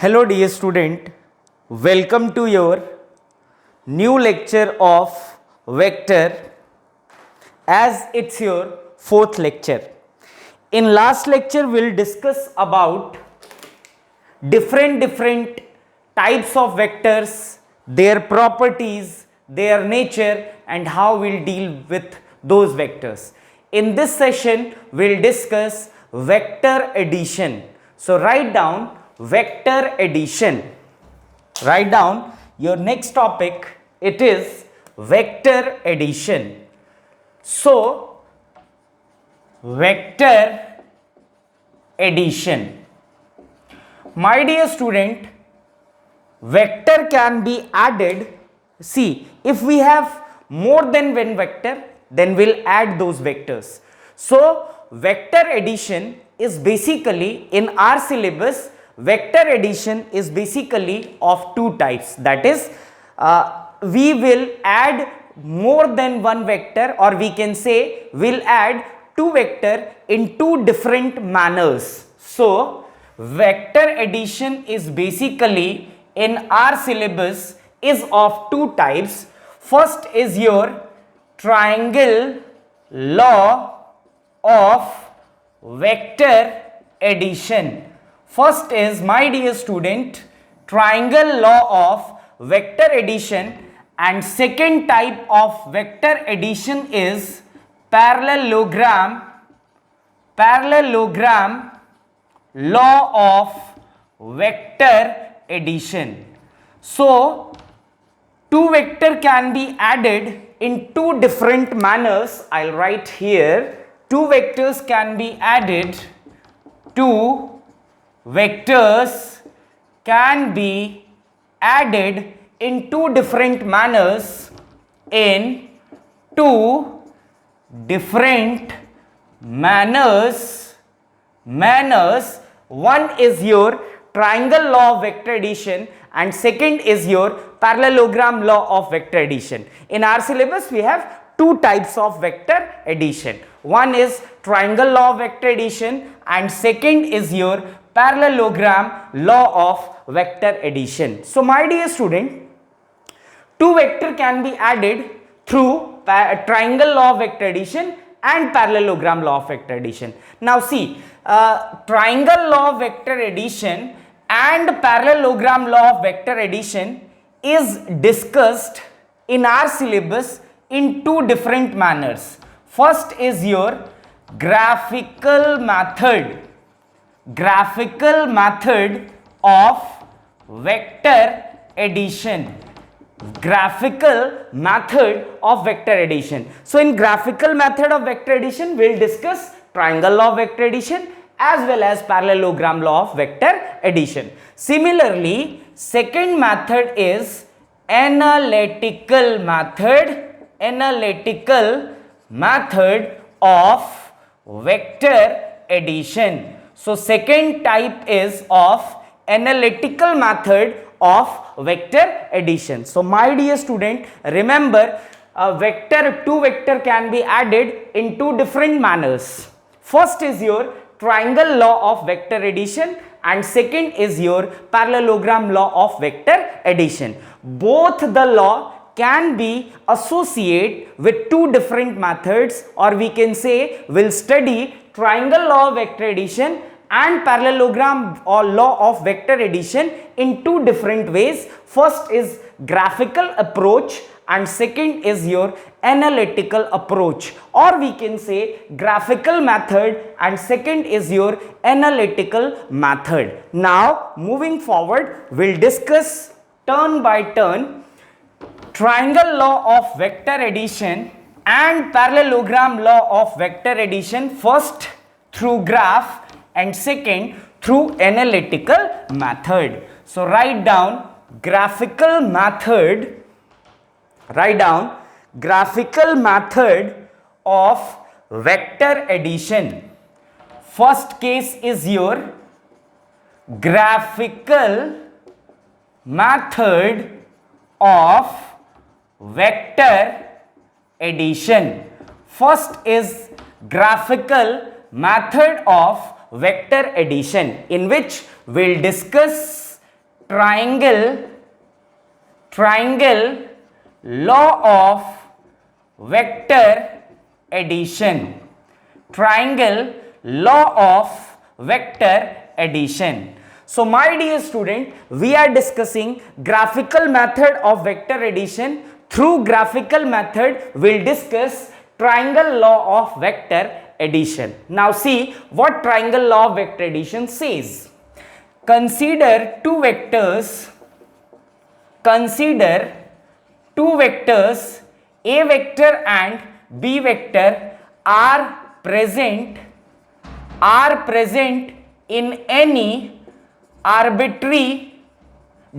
Hello dear student, welcome to your new lecture of vector as it's your fourth lecture. In last lecture we'll discuss about different types of vectors, their properties, their nature and how we'll deal with those vectors. In this session we'll discuss vector addition. So write down vector addition. Write down your next topic, it is vector addition. So vector addition. My dear student, vector can be added. See, if we have more than one vector, then we'll add those vectors. So vector addition is basically, in our syllabus, vector addition is basically of two types. That is, we will add more than one vector, or we can say we'll add two vector in two different manners. So vector addition is basically, in our syllabus, is of two types. First is your triangle law of vector addition. First is, my dear student, triangle law of vector addition, and second type of vector addition is parallelogram law of vector addition. So two vector can be added in two different manners. I'll write here, two vectors can be added, two vectors can be added in two different manners, in two different manners. One is your triangle law of vector addition and second is your parallelogram law of vector addition. In our syllabus we have two types of vector addition. One is triangle law of vector addition and second is your parallelogram law of vector addition. So my dear student, two vector can be added through triangle law of vector addition and parallelogram law of vector addition. Now see, triangle law of vector addition and parallelogram law of vector addition is discussed in our syllabus in two different manners. First is your graphical method of vector addition. Graphical method of vector addition. So in graphical method of vector addition we'll discuss triangle law of vector addition as well as parallelogram law of vector addition. Similarly, second method is analytical method of vector addition. So second type is of analytical method of vector addition. So my dear student, remember, two vector can be added in two different manners. First is your triangle law of vector addition and second is your parallelogram law of vector addition. Both the law can be associated with two different methods, or we can say we'll study triangle law of vector addition and parallelogram or law of vector addition in two different ways. First is graphical approach and second is your analytical approach, or we can say graphical method and second is your analytical method. Now moving forward, we'll discuss turn by turn triangle law of vector addition and parallelogram law of vector addition, first through graph and second through analytical method. So write down graphical method of vector addition. First case is your graphical method of vector addition. First is graphical method of vector addition, in which we'll discuss triangle law of vector addition. Triangle law of vector addition. So my dear student, we are discussing graphical method of vector addition. Through graphical method, we'll discuss triangle law of vector addition. Now see what triangle law of vector addition says. Consider two vectors, A vector and B vector are present in any arbitrary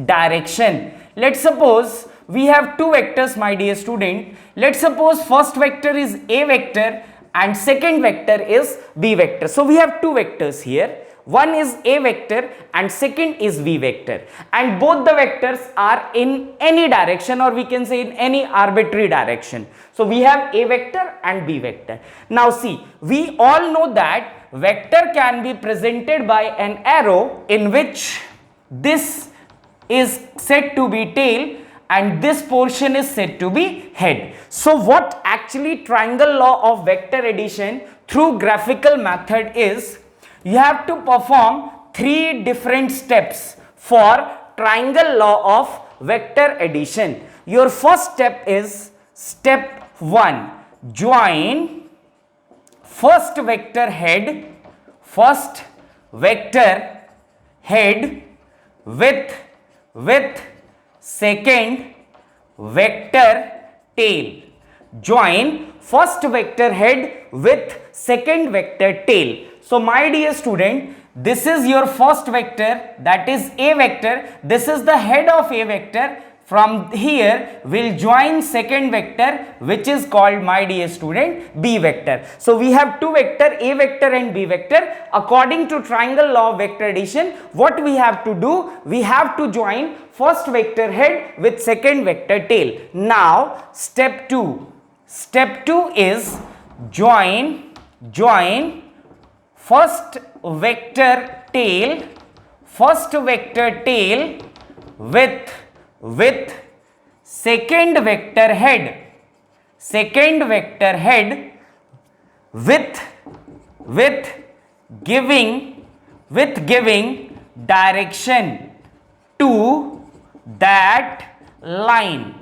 direction. Let's suppose we have two vectors, my dear student. Let's suppose first vector is A vector and second vector is B vector. So we have two vectors here. One is A vector and second is B vector, and both the vectors are in any direction, or we can say in any arbitrary direction. So we have A vector and B vector. Now see, we all know that vector can be presented by an arrow in which this is said to be tail and this portion is said to be head. So what actually triangle law of vector addition through graphical method is, you have to perform three different steps for triangle law of vector addition. Your first step is step 1. Join first vector head with second vector tail. Join first vector head with second vector tail. So my dear student, this is your first vector, that is A vector. This is the head of A vector. From here we'll join second vector, which is called, my dear student, B vector. So we have two vector, A vector and B vector. According to triangle law of vector addition, what we have to do, we have to join first vector head with second vector tail. Now step 2. Step 2 is join first vector tail with second vector head with giving direction to that line,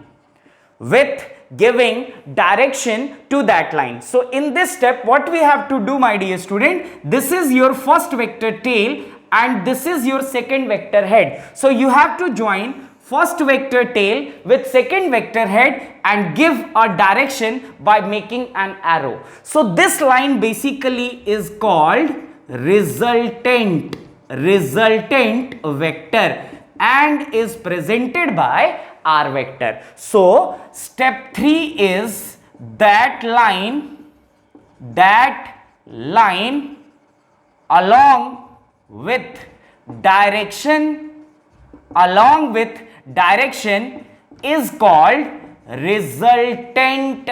So in this step, what we have to do, my dear student, this is your first vector tail and this is your second vector head. So you have to join first vector tail with second vector head and give a direction by making an arrow. So this line basically is called resultant vector and is presented by R vector. So step 3 is that line along with direction is called resultant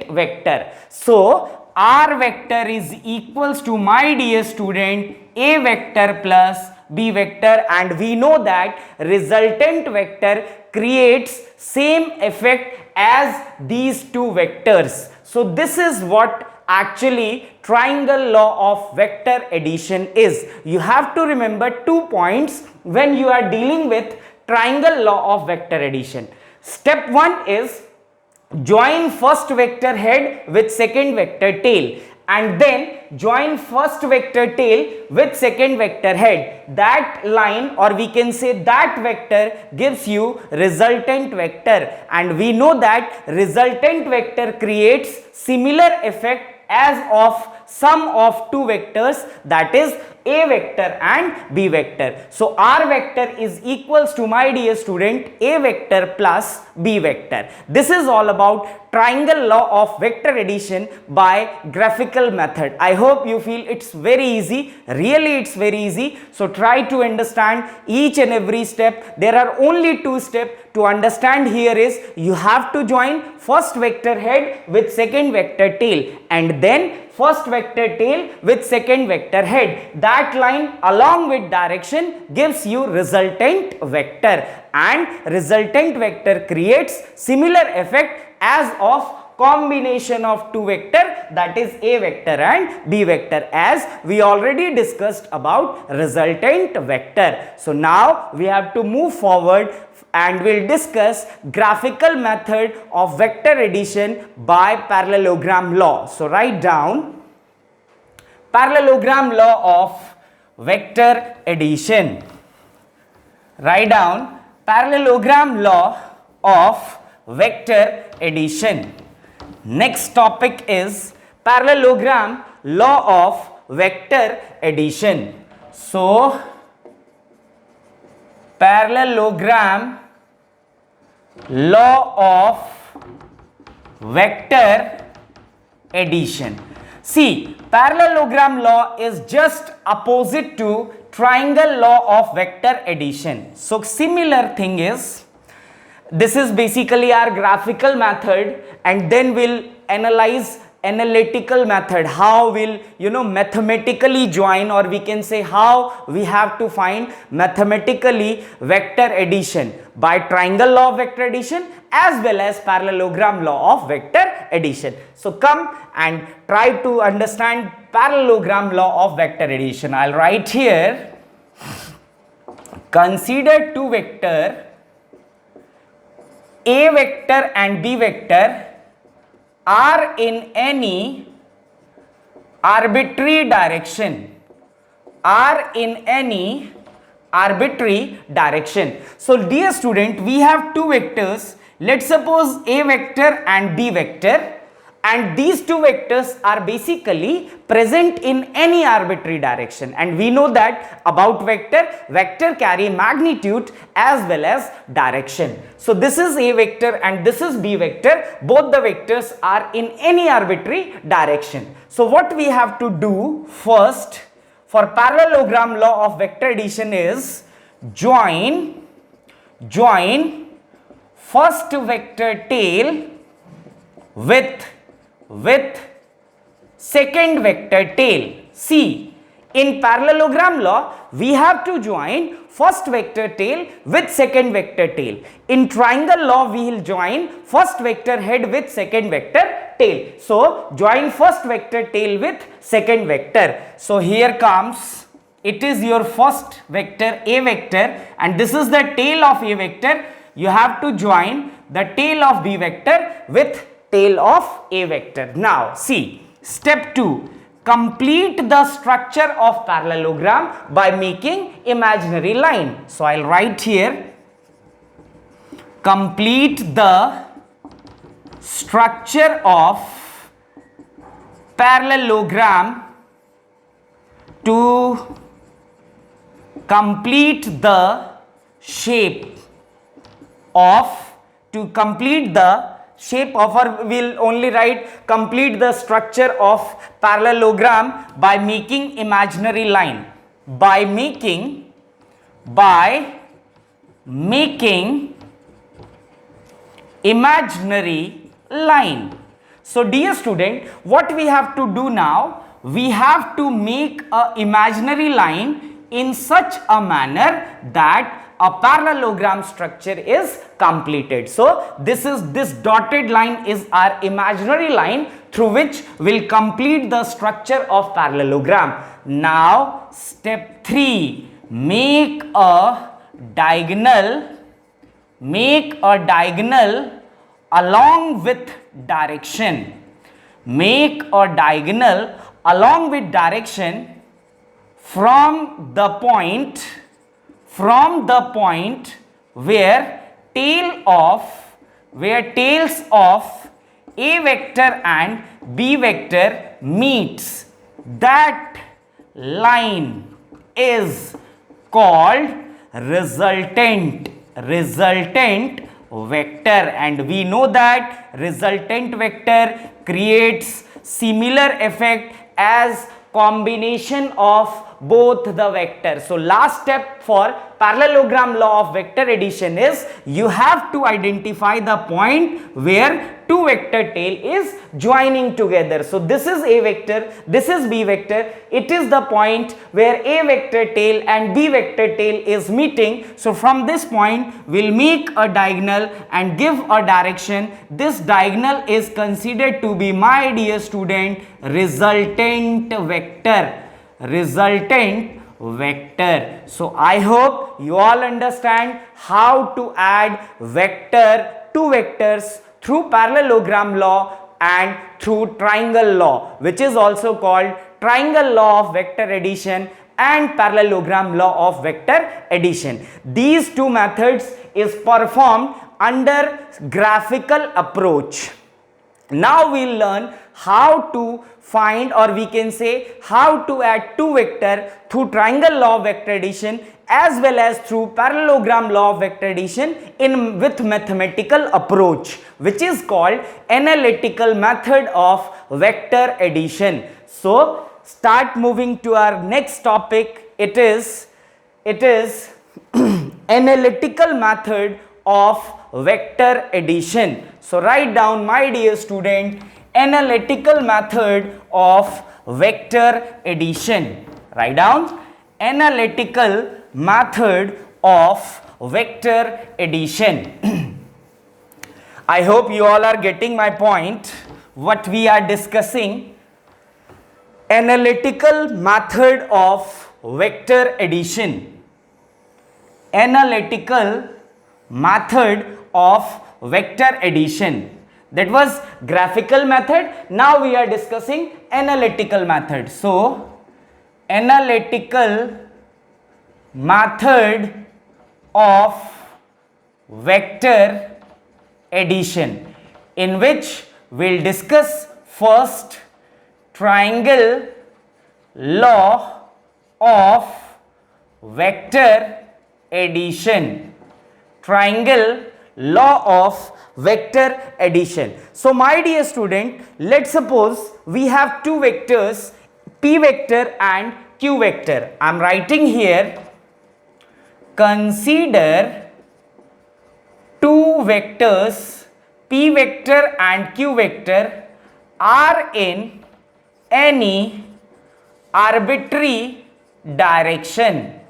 vector. So R vector is equals to, my dear student, A vector plus B vector, and we know that resultant vector creates same effect as these two vectors. So this is what actually triangle law of vector addition is. You have to remember 2 points when you are dealing with triangle law of vector addition. Step 1 is join first vector head with second vector tail, and then join first vector tail with second vector head. That line, or we can say that vector, gives you resultant vector, and we know that resultant vector creates similar effect as of sum of two vectors, that is A vector and B vector. So R vector is equals to, my dear student, A vector plus B vector. This is all about triangle law of vector addition by graphical method. I hope you feel it's very easy. Really, it's very easy. So try to understand each and every step. There are only 2 steps to understand here. Is you have to join first vector head with second vector tail, and then first vector tail with second vector head. That line along with direction gives you resultant vector, and resultant vector creates similar effect as of combination of two vector, that is A vector and B vector, as we already discussed about resultant vector. So now we have to move forward and we'll discuss graphical method of vector addition by parallelogram law. So write down parallelogram law of vector addition. Write down parallelogram law of vector addition. Next topic is parallelogram law of vector addition. So parallelogram law of vector addition. See, parallelogram law is just opposite to triangle law of vector addition. So similar thing is, this is basically our graphical method, and then we'll analyze analytical method, how we'll mathematically join, or we can say how we have to find mathematically vector addition by triangle law of vector addition as well as parallelogram law of vector addition. So come and try to understand parallelogram law of vector addition. I'll write here, consider two vector A vector and B vector are in any arbitrary direction, So dear student, we have two vectors. Let's suppose A vector and B vector, and these two vectors are basically present in any arbitrary direction, and we know that about vector carry magnitude as well as direction. So this is A vector and this is B vector, both the vectors are in any arbitrary direction. So what we have to do first for parallelogram law of vector addition is join first vector tail with second vector tail. See, in parallelogram law, we have to join first vector tail with second vector tail. In triangle law, we will join first vector head with second vector tail. So, join first vector tail with second vector. So, here comes, it is your first vector A vector, and this is the tail of A vector. You have to join the tail of B vector with tail of A vector. Now see, step 2, complete the structure of parallelogram by making imaginary line. So I'll write here, complete the structure of parallelogram to complete the shape of, or we'll only write complete the structure of parallelogram by making imaginary line. By making imaginary line. So dear student, what we have to do now, we have to make a imaginary line in such a manner that a parallelogram structure is completed. So this dotted line is our imaginary line through which we'll complete the structure of parallelogram. Now step 3, make a diagonal along with direction. Make a diagonal along with direction from the point where tails of A vector and B vector meets. That line is called resultant vector, and we know that resultant vector creates similar effect as combination of both the vectors. So last step for parallelogram law of vector addition is you have to identify the point where two vector tail is joining together. So this is A vector, this is B vector. It is the point where A vector tail and B vector tail is meeting. So from this point we'll make a diagonal and give a direction. This diagonal is considered to be, my dear student, resultant vector. Resultant vector. So I hope you all understand how to add two vectors through parallelogram law and through triangle law, which is also called triangle law of vector addition and parallelogram law of vector addition. These two methods is performed under graphical approach. Now we'll learn how to find, or we can say how to add two vector through triangle law of vector addition as well as through parallelogram law of vector addition with mathematical approach, which is called analytical method of vector addition. So start moving to our next topic. It is analytical method of vector addition. So write down, my dear student, analytical method of vector addition. Write down analytical method of vector addition. I hope you all are getting my point, what we are discussing. Analytical method of vector addition. Analytical method of vector addition. That was graphical method. Now we are discussing analytical method. So analytical method of vector addition, in which we'll discuss first triangle law of vector addition. Triangle law of vector addition. So my dear student, let's suppose we have two vectors, P vector and Q vector. I am writing here, consider two vectors P vector and Q vector are in any arbitrary direction.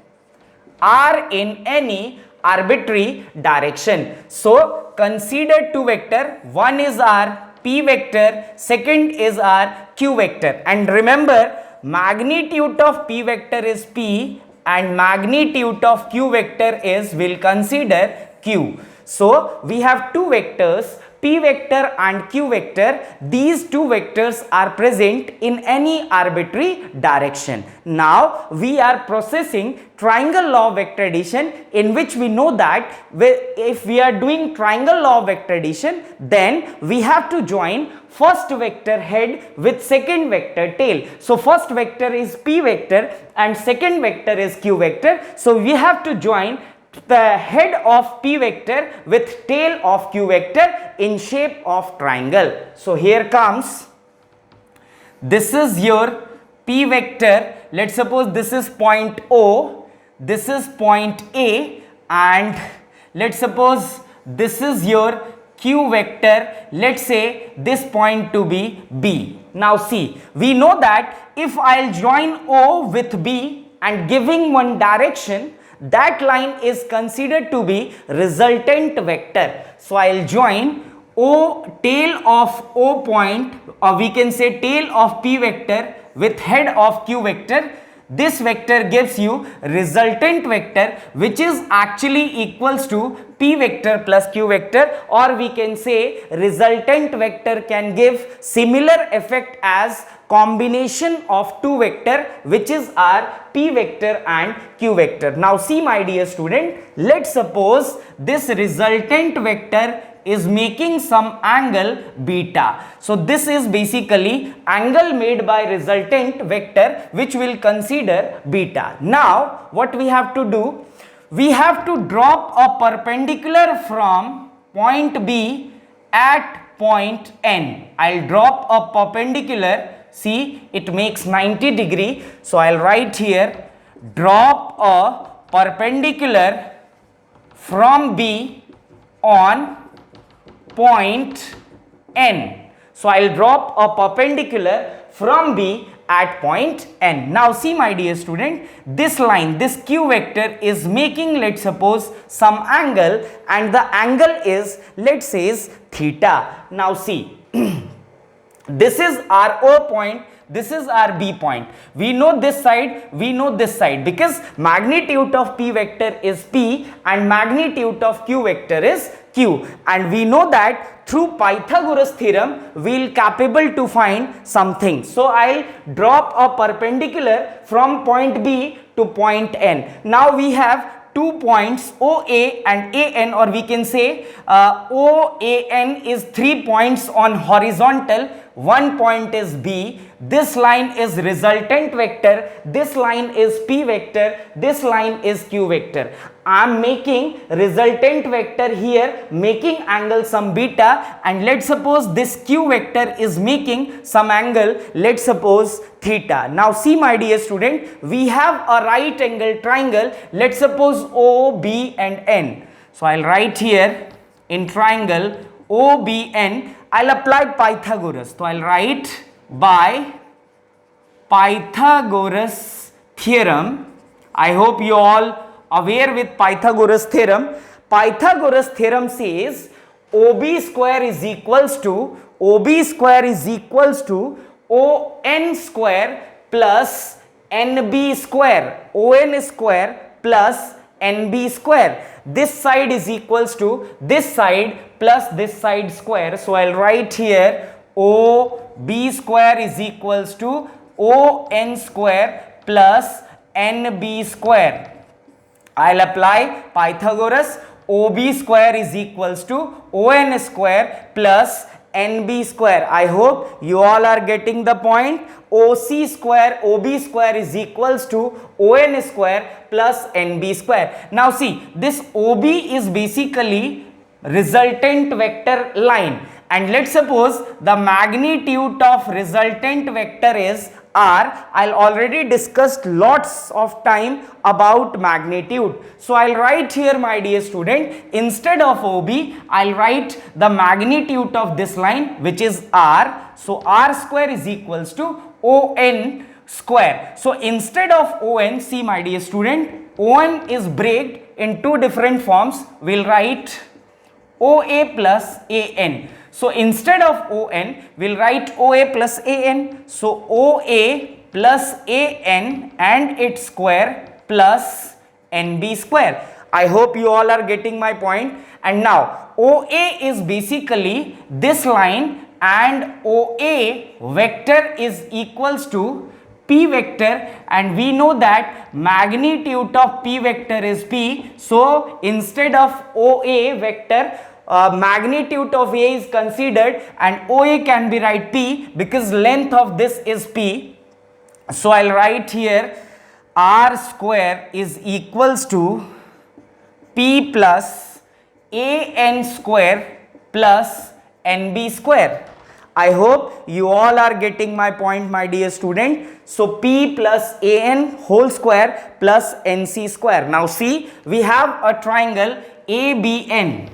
Are in any arbitrary direction. So consider two vector, one is our P vector, second is our Q vector, and remember magnitude of P vector is P and magnitude of Q vector is, we'll consider Q. So we have two vectors, P vector and Q vector. These two vectors are present in any arbitrary direction. Now we are processing triangle law of vector addition, in which we know that if we are doing triangle law of vector addition, then we have to join first vector head with second vector tail. So first vector is P vector and second vector is Q vector. So we have to join the head of P vector with tail of Q vector in shape of triangle. So here comes, this is your P vector. Let's suppose this is point O, this is point A, and let's suppose this is your Q vector. Let's say this point to be B. Now see, we know that if I'll join O with B and giving one direction, that line is considered to be resultant vector. So I'll join O, tail of O point, or we can say tail of P vector with head of Q vector. This vector gives you resultant vector, which is actually equals to P vector plus Q vector, or we can say resultant vector can give similar effect as combination of two vector, which is our P vector and Q vector. Now see my dear student, let's suppose this resultant vector is making some angle beta. So this is basically angle made by resultant vector, which we'll consider beta. Now what we have to do, we have to drop a perpendicular from point B at point N. I'll drop a perpendicular see it makes 90 degree. So I'll write here, drop a perpendicular from B on point N. So I'll drop a perpendicular from B at point N. Now see my dear student, this line, this Q vector is making, let's suppose, some angle, and the angle is, let's say, is theta. Now see, this is our O point, this is our B point. We know this side, we know this side, because magnitude of P vector is P and magnitude of Q vector is Q, and we know that through Pythagoras theorem we will capable to find something. So I'll drop a perpendicular from point B to point N. Now we have 2 points OA and AN, or we can say OAN is 3 points on horizontal, 1 point is B. This line is resultant vector, this line is P vector, this line is Q vector. I am making resultant vector here, making angle some beta, and let's suppose this Q vector is making some angle, let's suppose theta. Now see my dear student, we have a right angle triangle, let's suppose O, B and N. So I'll write here in triangle OBN, I'll apply Pythagoras. So I'll write by Pythagoras theorem. I hope you all aware with Pythagoras theorem. Pythagoras theorem says OB square is equals to ON square plus NB square, ON square plus NB square. This side is equals to this side plus this side square. So I'll write here OB square is equals to ON square plus NB square. I'll apply Pythagoras. OB square is equals to ON square plus NB square. I hope you all are getting the point. OC square, OB square is equals to ON square plus NB square. Now see, this OB is basically resultant vector line, and let's suppose the magnitude of resultant vector is R. I'll already discussed lots of time about magnitude. So I'll write here, my dear student, instead of OB, I'll write the magnitude of this line, which is R. So R square is equals to ON square. So instead of ON, see my dear student, ON is breaked in two different forms. We'll write OA plus AN. So instead of ON, we'll write OA plus AN. So OA plus AN and its square plus NB square. I hope you all are getting my point. And now OA is basically this line, and OA vector is equals to P vector, and we know that magnitude of P vector is P. So instead of OA vector, magnitude of A is considered, and OA can be write P because length of this is P. So I'll write here R square is equals to P plus AN square plus NB square. I hope you all are getting my point, my dear student. So P plus AN whole square plus NC square. Now see, we have a triangle ABN.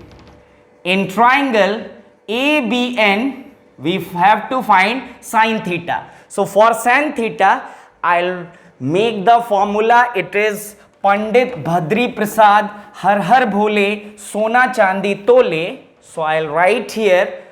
In triangle ABN, we have to find sin theta. So for sin theta, I'll make the formula. It is Pandit Bhadri Prasad Har Har Bhole Sona Chandi Tole. So I'll write here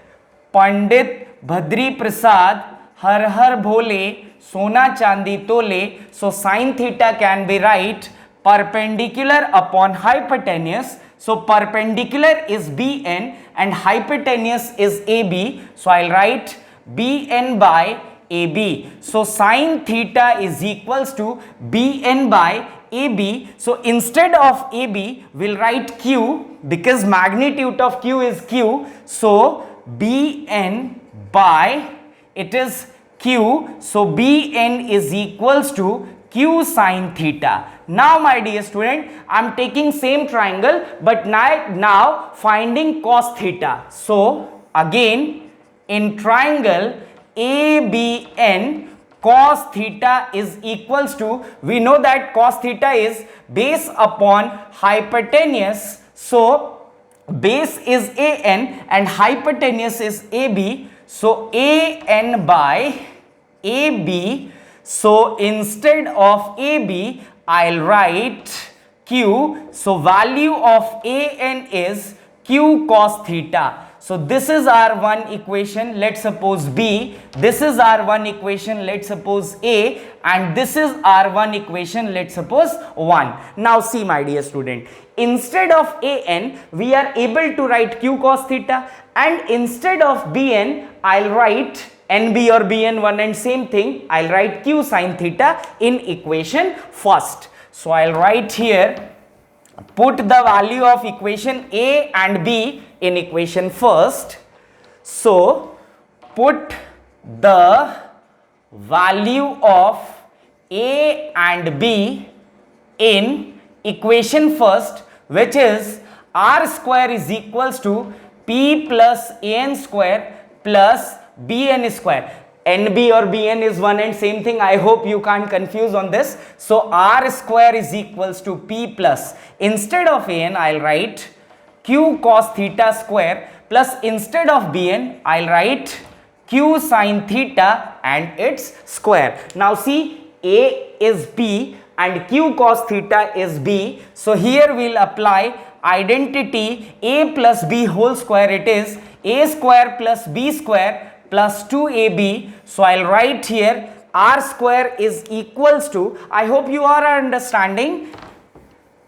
Pandit Bhadri Prasad Har Har Bhole Sona Chandi Tole. So sin theta can be right perpendicular upon hypotenuse. So perpendicular is BN and hypotenuse is AB. So I'll write BN by AB. So sin theta is equals to BN by AB. So instead of AB, we'll write Q because magnitude of Q is Q. So BN by, it is Q. So BN is equals to Q sin theta. Now my dear student, I am taking same triangle but now finding cos theta. So again in triangle ABN cos theta is equals to, we know that cos theta is base upon hypotenuse, so base is AN and hypotenuse is AB, so AN by AB. So instead of AB, I'll write Q. So value of AN is Q cos theta. So this is our one equation, let's suppose B. This is our one equation, let's suppose A. And this is our one equation, let's suppose 1. Now see my dear student, instead of AN, we are able to write Q cos theta. And instead of BN, I'll write NB or BN, one and same thing. I'll write Q sin theta in equation first. So I'll write here, put the value of equation A and B in equation first. So put the value of A and B in equation first, which is R square is equals to P plus AN square plus BN square. NB or BN is one and same thing. I hope you can't confuse on this. So R square is equals to P plus, instead of AN I'll write Q cos theta square, plus instead of BN I'll write Q sin theta and its square. Now see, A is P and Q cos theta is B. So here we'll apply identity A plus B whole square. It is A square plus B square plus 2AB. So I'll write here R square is equals to, I hope you are understanding,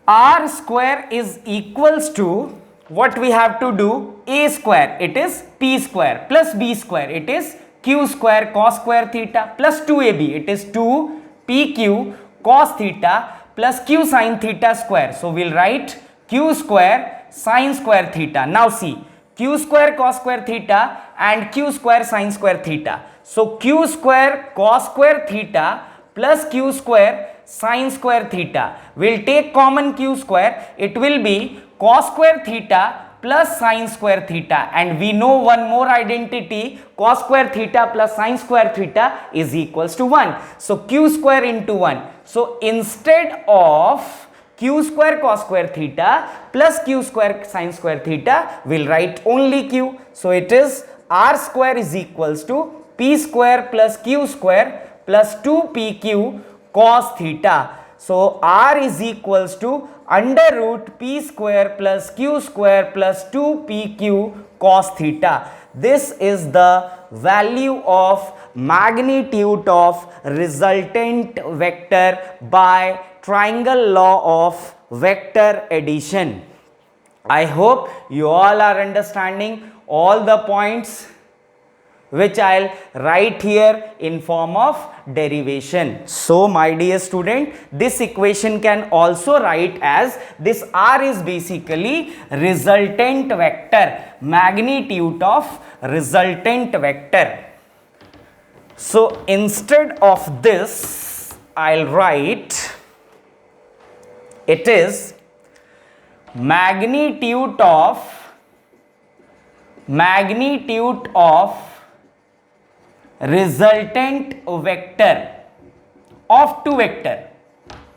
R square is equals to, what we have to do, A square, it is P square, plus B square, it is Q square cos square theta, plus 2AB, it is 2PQ cos theta plus Q sin theta square. So we'll write Q square sin square theta. Now see, Q square cos square theta and Q square sin square theta. So Q square cos square theta plus Q square sin square theta. We'll take common Q square. It will be cos square theta plus sin square theta. And we know one more identity, cos square theta plus sin square theta is equals to 1. So Q square into 1. So instead of Q square cos square theta plus Q square sin square theta, we'll write only Q. So it is R square is equals to P square plus Q square plus 2PQ cos theta. So R is equals to under root P square plus Q square plus 2PQ cos theta. This is the value of magnitude of resultant vector by triangle law of vector addition. I hope you all are understanding all the points which I'll write here in form of derivation. So my dear student, this equation can also write as, this R is basically resultant vector, magnitude of resultant vector. So instead of this, I'll write, it is magnitude of resultant vector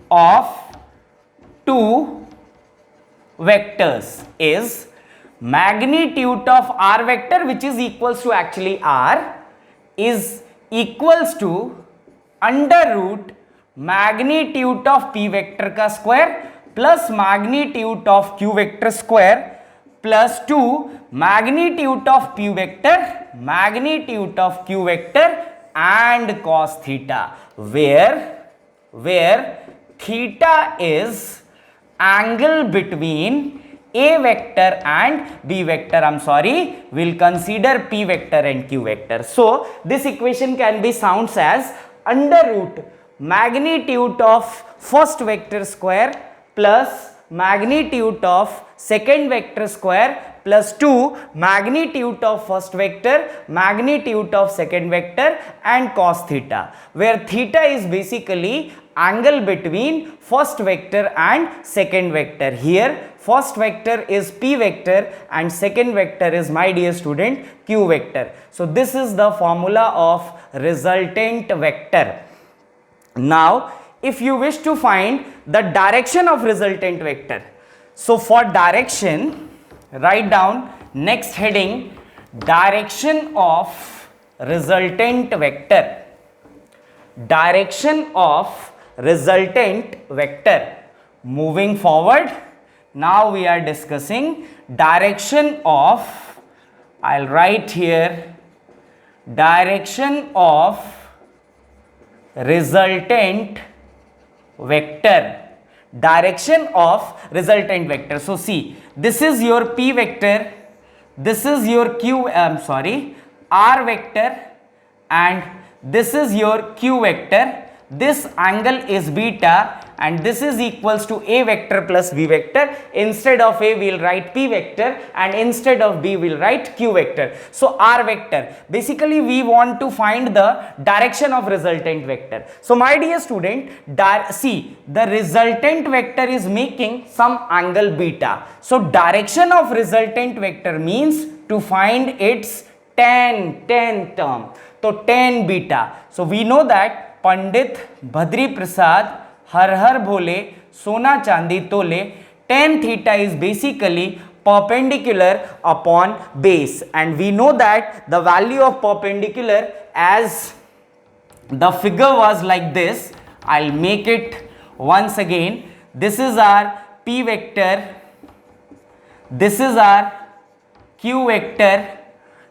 of two vectors is magnitude of R vector, which is equals to actually R, is equals to under root magnitude of P vector ka square plus magnitude of Q vector square plus 2 magnitude of Q vector and cos theta, where theta is angle between A vector and B vector. I'm sorry, we'll consider P vector and Q vector. So this equation can be sounds as under root magnitude of first vector square plus magnitude of second vector square plus 2 magnitude of first vector, magnitude of second vector and cos theta, where theta is basically angle between first vector and second vector. Here first vector is p vector and second vector is, my dear student, q vector. So this is the formula of resultant vector. Now if you wish to find the direction of resultant vector, so for direction, write down next heading, direction of resultant vector. Direction of resultant vector. Moving forward, now we are discussing direction of, I'll write here, direction of resultant vector. Direction of resultant vector. So see, this is your p vector, this is your r vector, and this is your q vector. This angle is beta and this is equals to a vector plus b vector. Instead of a, we will write p vector, and instead of b, we will write q vector. So r vector, basically we want to find the direction of resultant vector. So my dear student, see, the resultant vector is making some angle beta. So direction of resultant vector means to find its tan term. So tan beta. So we know that पंडित भद्री प्रसाद हर हर भोले सोना चांदी तोले, tan theta is basically perpendicular upon base, and we know that the value of perpendicular, as the figure was like this. I'll make it once again. This is our p vector, this is our q vector,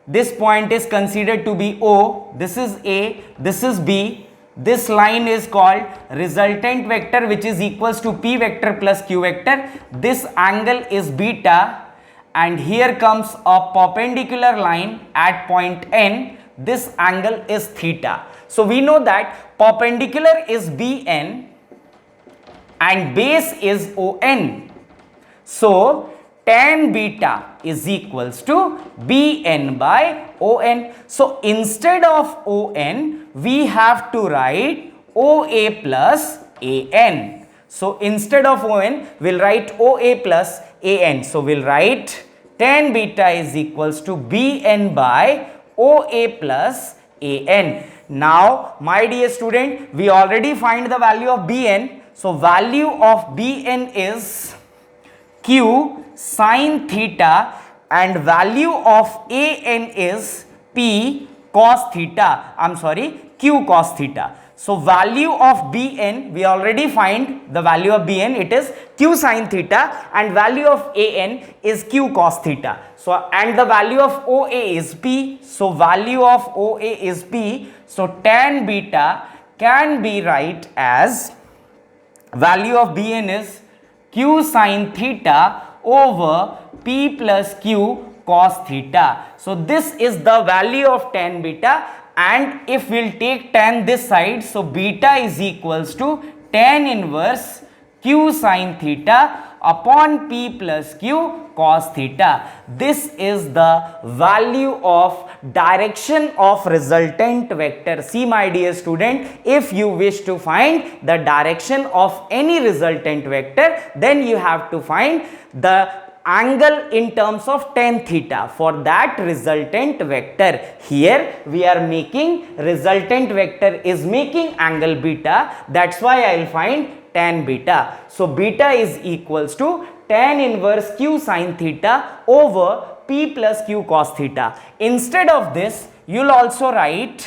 this point is considered to be O, this is A, this is B. This line is called resultant vector, which is equals to p vector plus q vector. This angle is beta, and here comes a perpendicular line at point N. This angle is theta. So we know that perpendicular is Bn and base is On. So tan beta is equals to Bn by On. So instead of On, we have to write OA plus AN. So instead of On, we'll write OA plus AN. So we'll write tan beta is equals to Bn by OA plus AN. Now, my dear student, we already find the value of Bn. So value of Bn is Q sin theta, and value of An is P cos theta. Q cos theta. So value of Bn, we already find the value of Bn, it is Q sin theta, and value of An is Q cos theta. So and the value of OA is P. So value of OA is P. So tan beta can be write as value of Bn is Q sin theta over P plus Q cos theta. So this is the value of tan beta, and if we'll take tan this side, so beta is equals to tan inverse Q sin theta upon P plus Q cos theta. This is the value of direction of resultant vector. See, my dear student, if you wish to find the direction of any resultant vector, then you have to find the angle in terms of tan theta for that resultant vector. Here we are making resultant vector is making angle beta, that's why I will find tan beta. So beta is equals to tan inverse Q sin theta over P plus Q cos theta. Instead of this, you will also write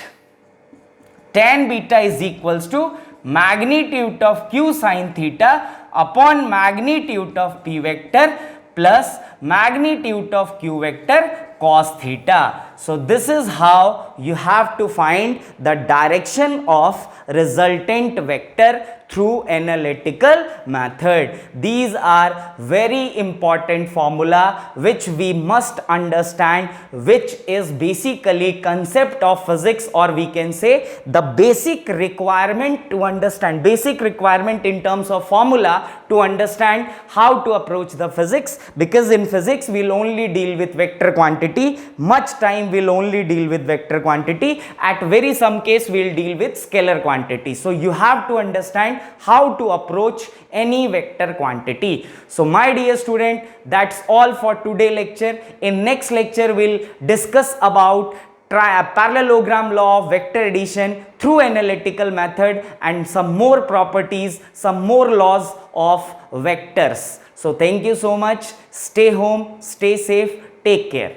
tan beta is equals to magnitude of Q sin theta upon magnitude of P vector plus magnitude of Q vector cos theta. So this is how you have to find the direction of resultant vector through analytical method. These are very important formula which we must understand, which is basically concept of physics, or we can say the basic requirement to understand, basic requirement in terms of formula to understand how to approach the physics, because in physics we'll only deal with vector quantity. Much time time we'll only deal with vector quantity. At very some case we'll deal with scalar quantity. So you have to understand how to approach any vector quantity. So my dear student, that's all for today lecture. In next lecture we'll discuss about parallelogram law of vector addition through analytical method and some more properties, some more laws of vectors. So thank you so much. Stay home, stay safe, take care.